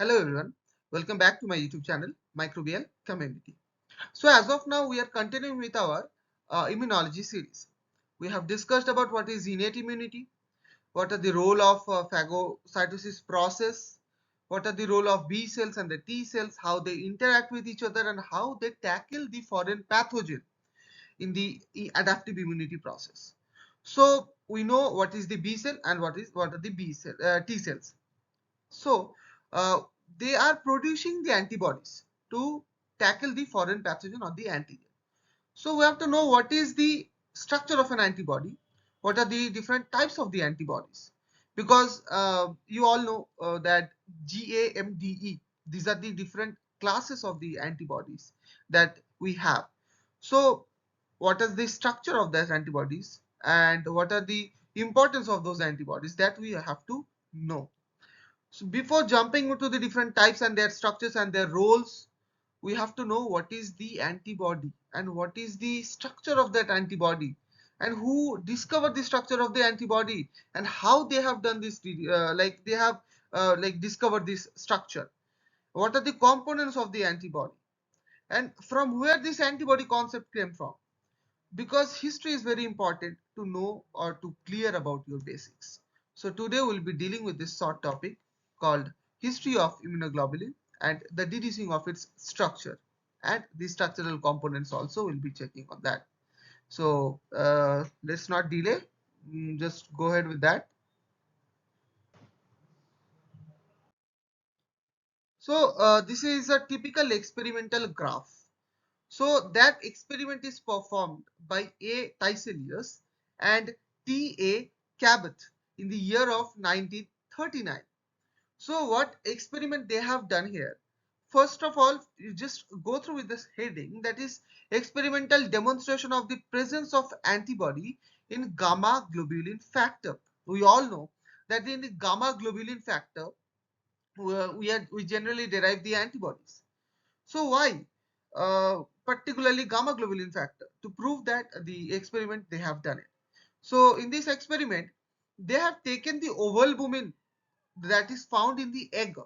Hello everyone, welcome back to my YouTube channel, Microbial Community. So as of now, we are continuing with our immunology series. We have discussed about what is innate immunity, what are the role of phagocytosis process, what are the role of B cells and the T cells, how they interact with each other and how they tackle the foreign pathogen in the adaptive immunity process. So we know what is the B cell and what are the T cells. So uh, they are producing the antibodies to tackle the foreign pathogen or the antigen. So we have to know what is the structure of an antibody, what are the different types of the antibodies, because you all know that GAMDE, these are the different classes of the antibodies that we have. So what is the structure of those antibodies and what are the importance of those antibodies, that we have to know. So before jumping into the different types and their structures and their roles, we have to know what is the antibody and what is the structure of that antibody and who discovered the structure of the antibody and how they have done this, like they have discovered this structure. What are the components of the antibody and from where this antibody concept came from? Because history is very important to know or to clear about your basics. So today we'll be dealing with this short topic called history of immunoglobulin and the deducing of its structure, and the structural components also will be checking on that. So let's not delay, just go ahead with that. So this is a typical experimental graph. So that experiment is performed by A. Tiselius and T. A. Cabot in the year of 1939. So what experiment they have done here? First of all, you just go through with this heading, that is experimental demonstration of the presence of antibody in gamma globulin factor. We all know that in the gamma globulin factor, we generally derive the antibodies. So why? Particularly gamma globulin factor, to prove that the experiment they have done it. So in this experiment, they have taken the ovalbumin that is found in the egg.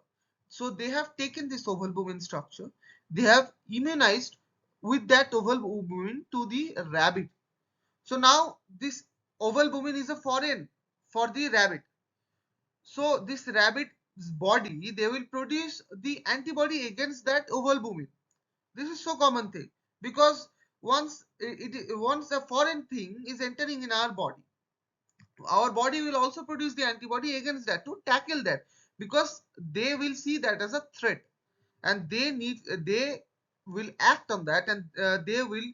So they have taken this ovalbumin structure, they have immunized with that ovalbumin to the rabbit. So now this ovalbumin is a foreign for the rabbit. So this rabbit's body, they will produce the antibody against that ovalbumin. This is so common thing, because once a foreign thing is entering in our body will also produce the antibody against that to tackle that, because they will see that as a threat and they will act on that, and they will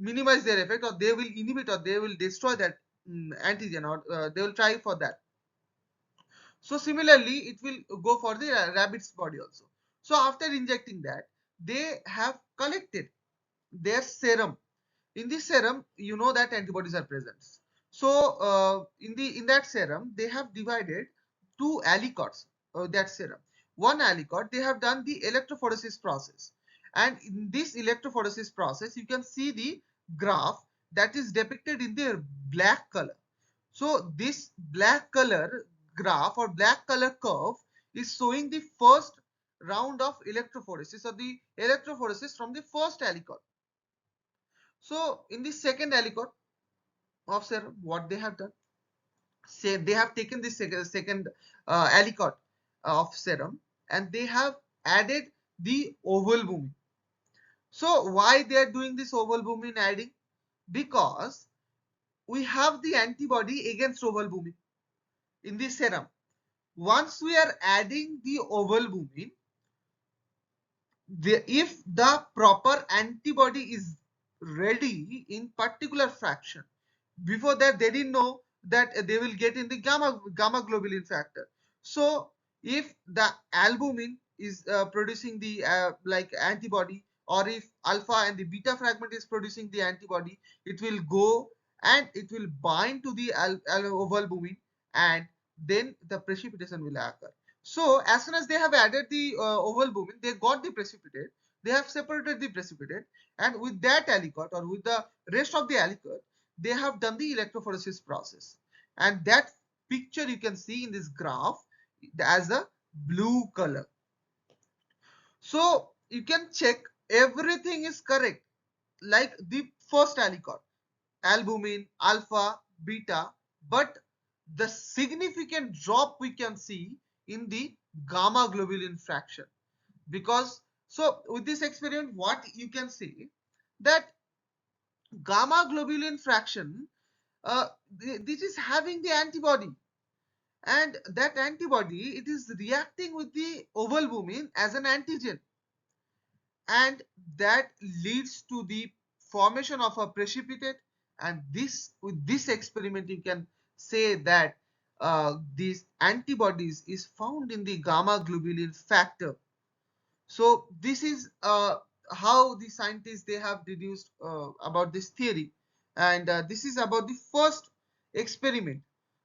minimize their effect, or they will inhibit, or they will destroy that antigen, or they will try for that. So similarly it will go for the rabbit's body also. So after injecting that, they have collected their serum. In this serum, you know that antibodies are present. So in that serum, they have divided two aliquots of that serum. One alicot, they have done the electrophoresis process, and in this electrophoresis process you can see the graph that is depicted in the black color. So this black color graph or black color curve is showing the first round of electrophoresis, or the electrophoresis from the first alicot. So in the second alicot of serum, what they have done, say they have taken this second alicot of serum and they have added the ovalbumin. So why they are doing this ovalbumin adding? Because we have the antibody against ovalbumin in the serum. Once we are adding the ovalbumin, if the proper antibody is ready in particular fraction, before that they didn't know that they will get in the gamma globulin factor. So if the albumin is producing the like antibody, or if alpha and the beta fragment is producing the antibody, it will go and it will bind to the ovalbumin, and then the precipitation will occur. So as soon as they have added the ovalbumin, they got the precipitate, they have separated the precipitate, and with that alicot or with the rest of the alicot, they have done the electrophoresis process. And that picture you can see in this graph as a blue color. So you can check everything is correct, like the first aliquot, albumin, alpha, beta, but the significant drop we can see in the gamma globulin fraction. Because so with this experiment, what you can say that gamma globulin fraction, uh, this is having the antibody, and that antibody it is reacting with the ovalbumin as an antigen, and that leads to the formation of a precipitate. And this with this experiment you can say that these antibodies is found in the gamma globulin factor. So this is how the scientists they have deduced about this theory, and this is about the first experiment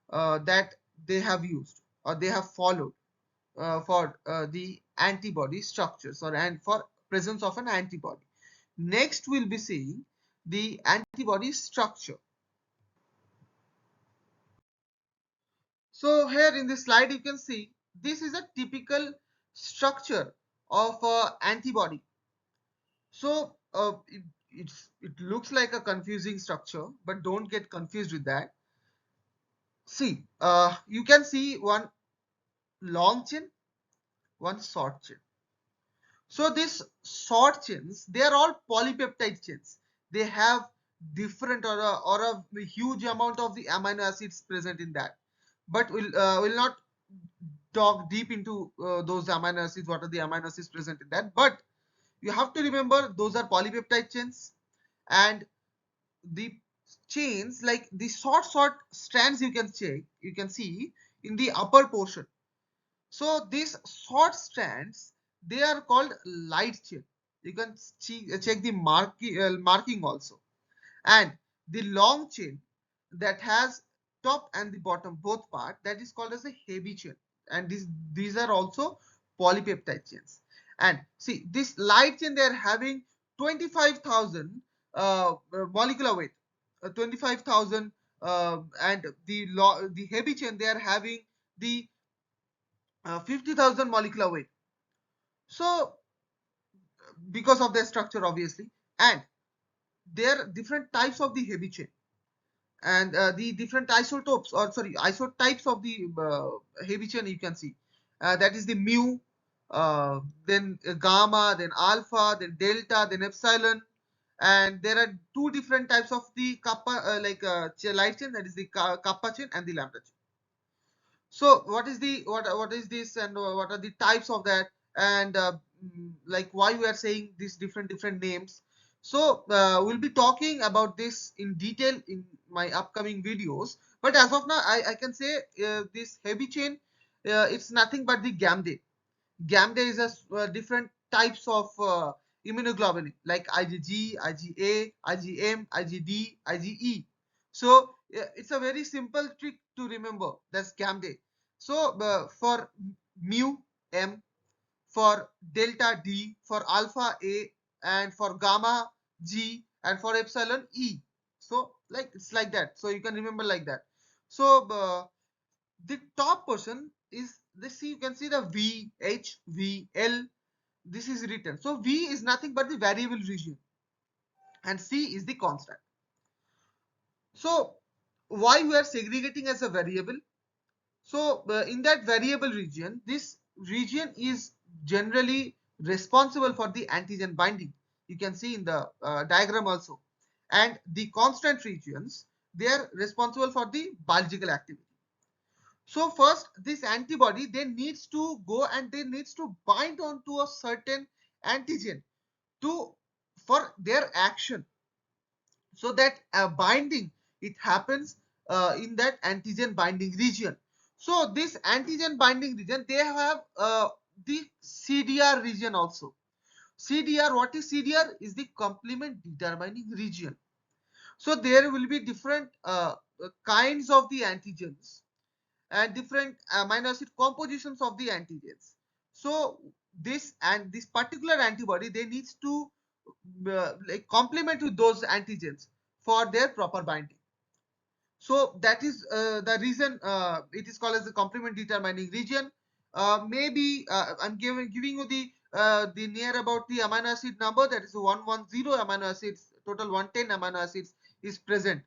that they have used or they have followed for the antibody structures or and for presence of an antibody. Next we'll be seeing the antibody structure. So here in this slide you can see this is a typical structure of antibody. So it looks like a confusing structure, but don't get confused with that. See, you can see one long chain, one short chain. So these short chains, they are all polypeptide chains. They have different or a huge amount of the amino acids present in that. But we'll not talk deep into those amino acids. What are the amino acids present in that? But you have to remember those are polypeptide chains, and the chains like the short strands you can see in the upper portion. So these short strands they are called light chain. You can check the marking also. And the long chain that has top and the bottom both part, that is called as a heavy chain. And these are also polypeptide chains. And see this light chain they are having 25,000 molecular weight, 25,000, and the heavy chain they are having the 50,000 molecular weight. So because of their structure obviously, and there are different types of the heavy chain, and the different isotopes or sorry isotypes of the heavy chain you can see, that is the mu, then gamma, then alpha, then delta, then epsilon. And there are two different types of the kappa, light chain, that is the kappa chain and the lambda chain. So what is the what is this, and what are the types of that, and like why we are saying these different names. So we'll be talking about this in detail in my upcoming videos, but as of now I can say this heavy chain, it's nothing but the gamma. Gamma is a different types of immunoglobulin like IgG, IgA, IgM, IgD, IgE. So it's a very simple trick to remember. That's gamma. So for mu M, for delta D, for alpha A, and for gamma G, and for epsilon E. So like it's like that. So you can remember like that. So the top portion is the C. You can see the V, H, V, L. This is written. So V is nothing but the variable region, and C is the constant. So why we are segregating as a variable? So in that variable region, this region is generally responsible for the antigen binding. You can see in the diagram also. And the constant regions, they are responsible for the biological activity. So first, this antibody they needs to go and they needs to bind onto a certain antigen to for their action. So that binding it happens in that antigen binding region. So this antigen binding region they have the CDR region also. CDR, what is CDR? Is the complement determining region. So there will be different kinds of the antigens and different amino acid compositions of the antigens. So this particular antibody they needs to like complement with those antigens for their proper binding. So that is the reason it is called as the complement determining region. maybe I'm giving you the near about the amino acid number, that is 110 amino acids, total 110 amino acids is present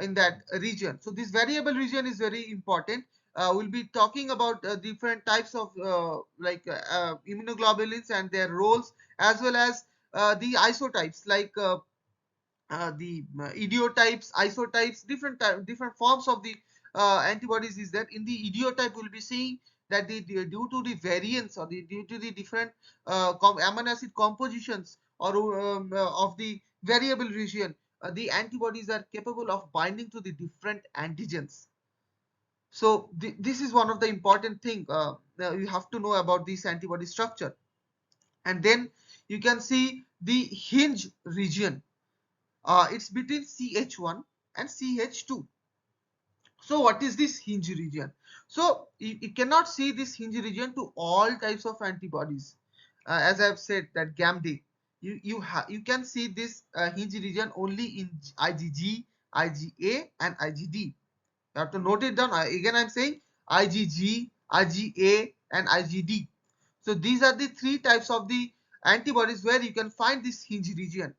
in that region. So this variable region is very important. We'll be talking about different types of immunoglobulins and their roles, as well as the isotypes, like the idiotypes, isotypes, different forms of the antibodies is there. In the idiotype, we'll be seeing that due to the variance, or due to the different amino acid compositions, or of the variable region, the antibodies are capable of binding to the different antigens. So this is one of the important thing you have to know about this antibody structure. And then you can see the hinge region. It's between CH1 and CH2. So what is this hinge region? So you cannot see this hinge region to all types of antibodies. As I've said, that GAMD, you can see this hinge region only in IgG, IgA, and IgD. You have to note it down. Again, I'm saying IgG, IgA, and IgD. So these are the three types of the antibodies where you can find this hinge region.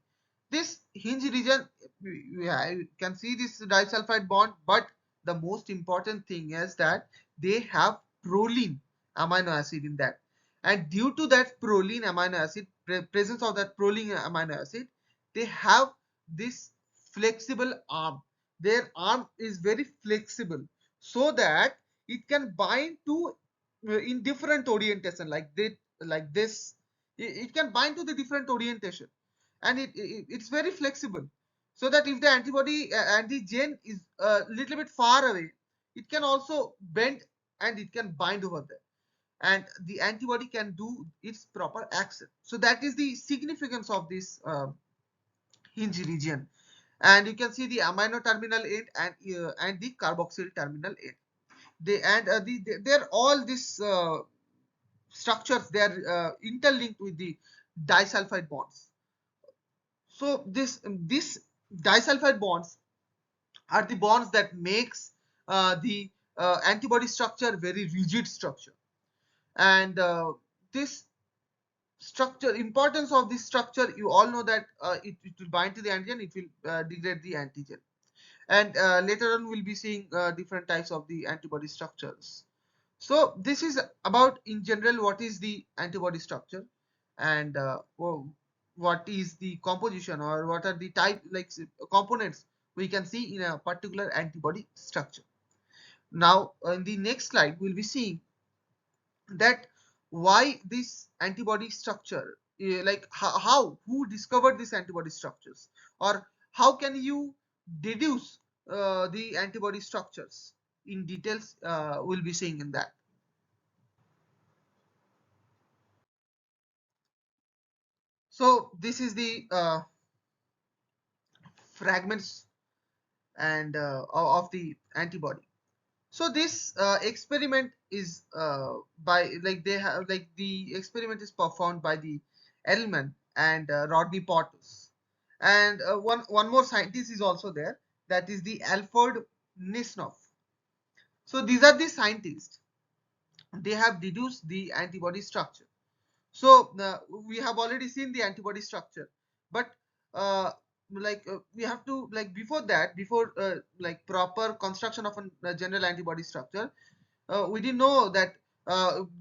This hinge region, yeah, you can see this disulfide bond, but the most important thing is that they have proline amino acid in that. And due to that proline amino acid, presence of that proline amino acid, they have this flexible arm. Their arm is very flexible, so that it can bind to in different orientation, like this. It can bind to the different orientation, and it's very flexible, so that if the antigen is a little bit far away, it can also bend and it can bind over there, and the antibody can do its proper action. So that is the significance of this hinge region. And you can see the amino terminal end and the carboxyl terminal end. They're all these structures, they are interlinked with the disulfide bonds. So this disulfide bonds are the bonds that makes the antibody structure very rigid structure. And this structure, importance of this structure, you all know that it will bind to the antigen, it will degrade the antigen. And later on we'll be seeing different types of the antibody structures. So this is about, in general, what is the antibody structure, and what is the composition, or what are the type, like components we can see in a particular antibody structure. Now in the next slide we'll be seeing that why this antibody structure, like how who discovered these antibody structures, or how can you deduce the antibody structures in details, we'll be seeing in that. So this is the fragments and of the antibody. So this experiment is by, like, they have, like, the experiment is performed by the Edelman and Rodney Potts, and one more scientist is also there, that is the Alfred Nisnoff. So these are the scientists. They have deduced the antibody structure. So we have already seen the antibody structure, but we have to, like, before that, before like proper construction of a general antibody structure, we didn't know that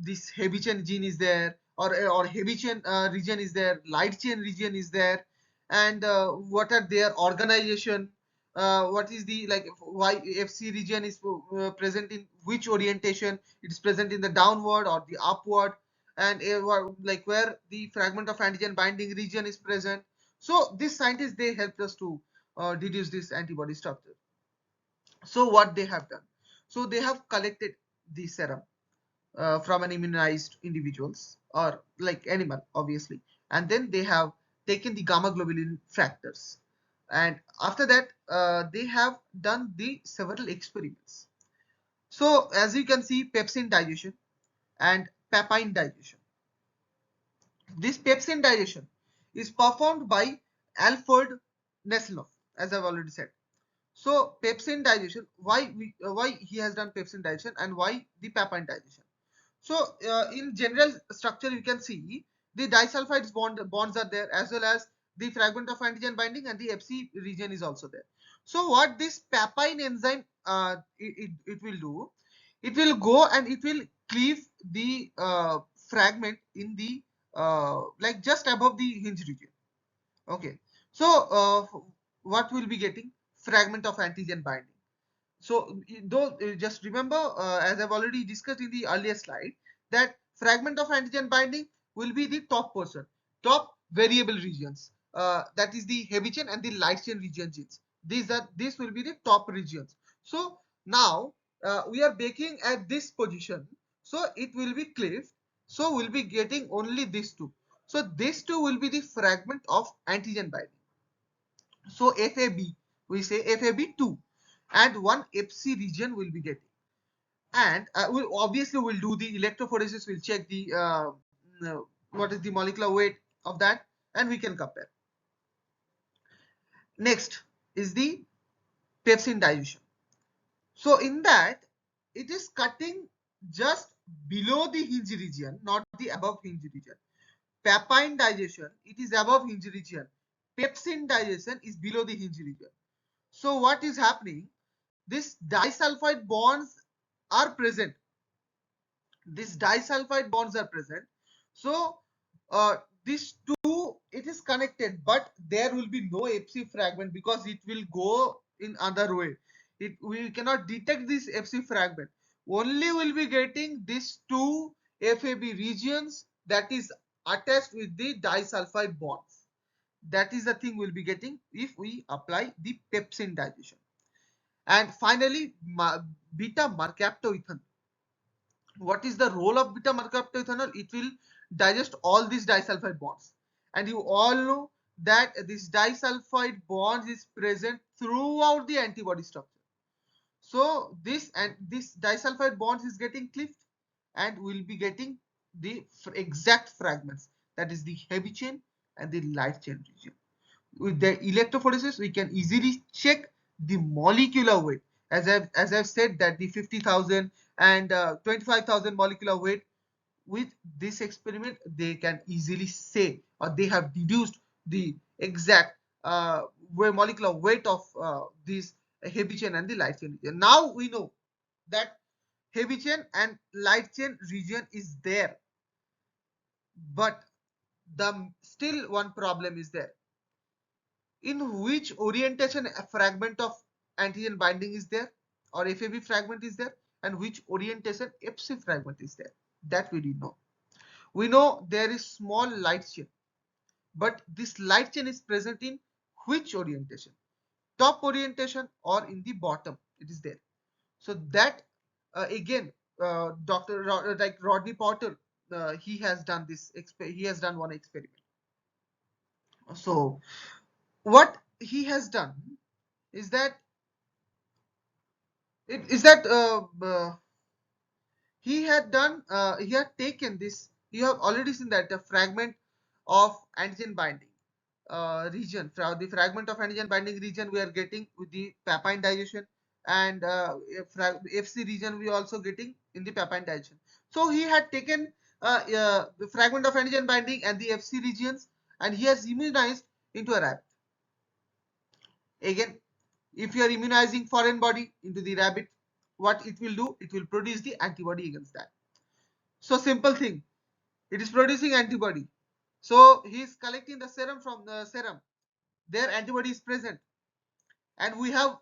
this heavy chain gene is there, or heavy chain region is there, light chain region is there, and what are their organization, what is the, like, why FC region is present in which orientation, it is present in the downward or the upward, and like where the fragment of antigen binding region is present. So these scientists, they helped us to deduce this antibody structure. So what they have done, so they have collected the serum from an immunized individuals, or like animal obviously, and then they have taken the gamma globulin factors, and after that they have done the several experiments. So as you can see, pepsin digestion and papain digestion. This pepsin digestion is performed by Alfred Nesloff, as I've already said. So pepsin digestion, why he has done pepsin digestion, and why the papain digestion? So in general structure, you can see the disulfides bonds are there, as well as the fragment of antigen binding, and the Fc region is also there. So what this papain enzyme it will do, it will go and it will cleave the fragment in the like just above the hinge region. Okay. So what will be getting? Fragment of antigen binding. So though just remember, as I've already discussed in the earlier slide, that fragment of antigen binding will be the top portion, top variable regions. That is the heavy chain and the light chain region genes. These will be the top regions. So now we are baking at this position, so it will be cleaved. So we'll be getting only these two. So these two will be the fragment of antigen binding. So FAB, we say FAB2, and one FC region will be getting. And we'll obviously we'll do the electrophoresis, we'll check the what is the molecular weight of that, and we can compare. Next is the pepsin digestion. So in that, it is cutting just below the hinge region, not the above hinge region. Papain digestion, it is above hinge region. Pepsin digestion is below the hinge region. So what is happening? This disulfide bonds are present. These disulfide bonds are present. So these two, it is connected, but there will be no Fc fragment because it will go in other way. We cannot detect this Fc fragment. Only will be getting these two FAB regions that is attached with the disulfide bonds. That is the thing we'll be getting if we apply the pepsin digestion. And finally, beta mercaptoethanol. What is the role of beta mercaptoethanol? It will digest all these disulfide bonds. And you all know that this disulfide bond is present throughout the antibody structure. So this disulfide bonds is getting cleaved, and we'll be getting the exact fragments. That is the heavy chain and the light chain region. With the electrophoresis, we can easily check the molecular weight. As I've said that the 50,000 and 25,000 molecular weight, with this experiment they can easily say, or they have deduced the exact molecular weight of this heavy chain and the light chain region. Now we know that heavy chain and light chain region is there, but the still one problem is there. In which orientation a fragment of antigen binding is there, or FAB fragment is there, and which orientation FC fragment is there, that we did know. We know there is small light chain, but this light chain is present in which orientation? Top orientation or in the bottom? It is there. So that again, Dr. Like Rodney Potter, he has done this. He has done one experiment. So what he has done is that he had done he had taken this. You have already seen that the fragment of antigen binding region, the fragment of antigen binding region we are getting with the papain digestion, and FC region we are also getting in the papain digestion. So he had taken the fragment of antigen binding and the FC regions, and he has immunized into a rabbit. Again, if you are immunizing foreign body into the rabbit, what it will do? It will produce the antibody against that. So simple thing, it is producing antibody. So he is collecting the serum from the serum. Their antibody is present, and we have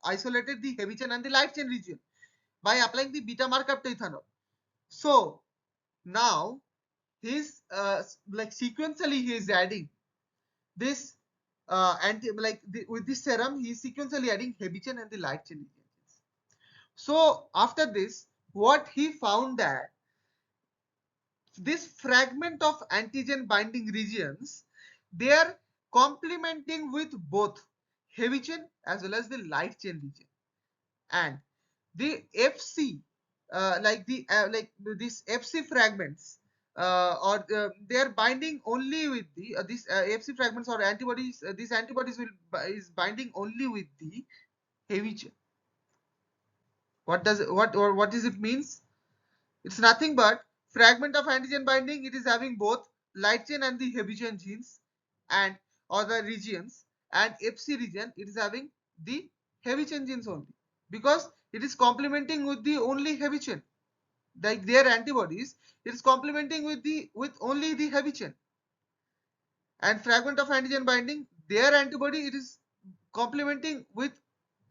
isolated the heavy chain and the light chain region by applying the beta mercaptoethanol. So now he's like sequentially he is adding this with this serum, he is sequentially adding heavy chain and the light chain regions. So after this, what he found that this fragment of antigen binding regions, they are complementing with both heavy chain as well as the light chain region, and the FC like these FC fragments or they are binding only with the these FC fragments or antibodies. These antibodies is binding only with the heavy chain. What does it means? It's nothing but fragment of antigen binding. It is having both light chain and the heavy chain genes and or the regions, and Fc region it is having the heavy chain genes only, because it is complementing with the only heavy chain. Like their antibodies, it is complementing with only the heavy chain. And fragment of antigen binding, their antibody it is complementing with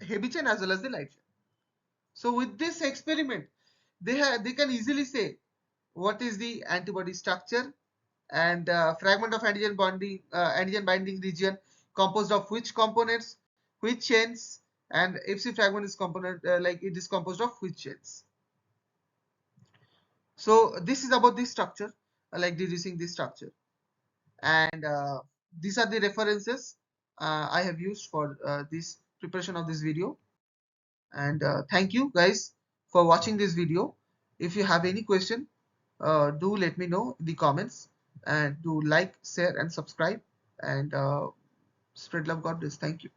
heavy chain as well as the light chain. So with this experiment, they can easily say what is the antibody structure, and fragment of antigen binding region composed of which components, which chains, and Fc fragment is component like it is composed of which chains. So this is about the structure, like deducing the structure, and these are the references I have used for this preparation of this video. And thank you guys for watching this video. If you have any question, do let me know in the comments, and do like, share and subscribe, and spread love. God bless. Thank you.